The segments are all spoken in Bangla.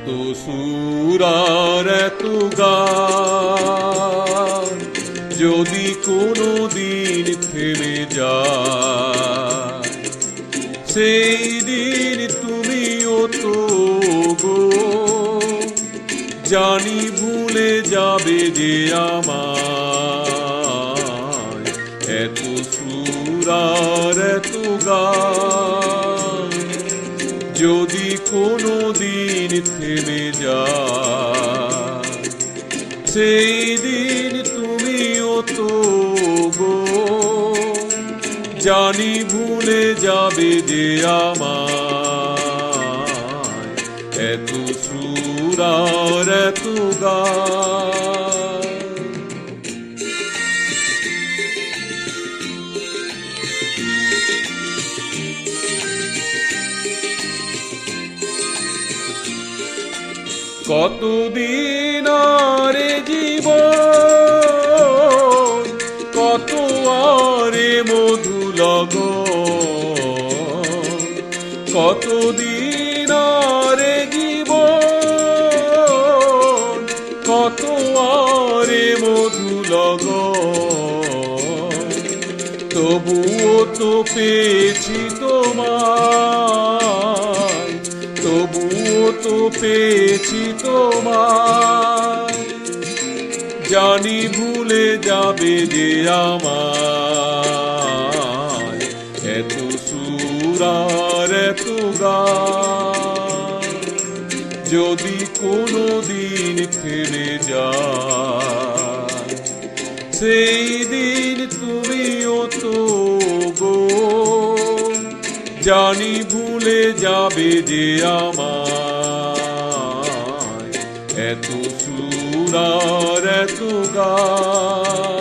এত সুর আর এত গান যদি কোনো দিন থেমে যায়, সেই দিন তুমিও তো গো জানি ভুলে যাবে যে আমায়। এত সুর আর এত গান যদি কোনো দিন থেমে যায়, সেই দিন তুমিও তো গো জানি ভুলে যাবে যে আমায়। এত সুর আর এত গান কতদিন আরে জীবন, কত আরে মধু লগন, কতদিন আরে জীবন, কত আরে মধু লগন, তবুও তো পেয়েছি তোমায়, তবুও তো পেয়েছি তোমায়, জানি ভুলে যাবে যে আমায়। এত সুর আর এত গান যদি কোনো দিন থেমে যায়, সেই দিন তুমিও তো গো জানি ভুলে যাবে যে আমায়। এত সুর আর এত গান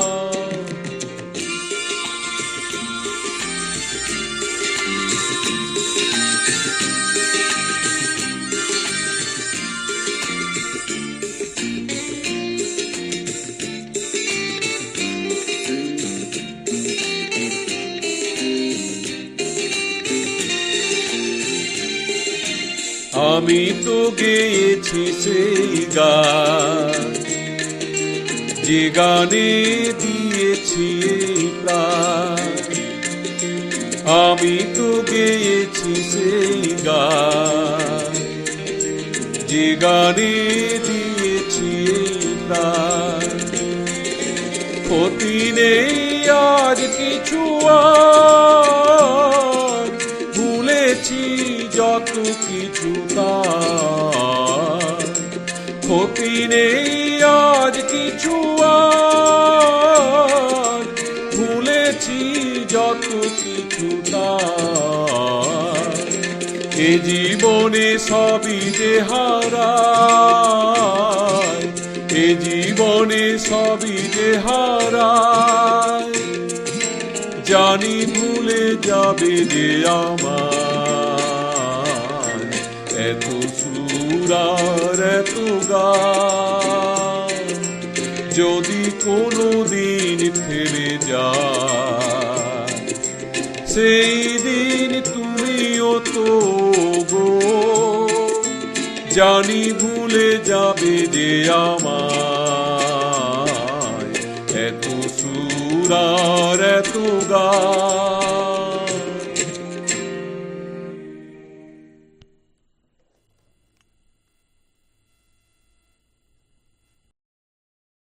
আমি তো গেয়েছি সেই গান, যে গানে দিয়েছি প্রাণ। আমি তো গেয়েছি সেই গান, যে গানে দিয়েছি প্রাণ। ক্ষতি নেই আজ কিছু আর, ভুলেছি যত কিছু তার। ক্ষতি নেই আজ কিছু আর, ভুলেছি যত কিছু তার। এ জীবনে সবই যে হারায়, এ জীবনে সবই যে হারায়, জানি ভুলে যাবে যে আমায়। এত সুর আর এত গান যদি কোনো দিন থেমে যায়, সেই দিন তুমিও তো গো জানি ভুলে যাবে যে আমায়। এত সুর আর এত গান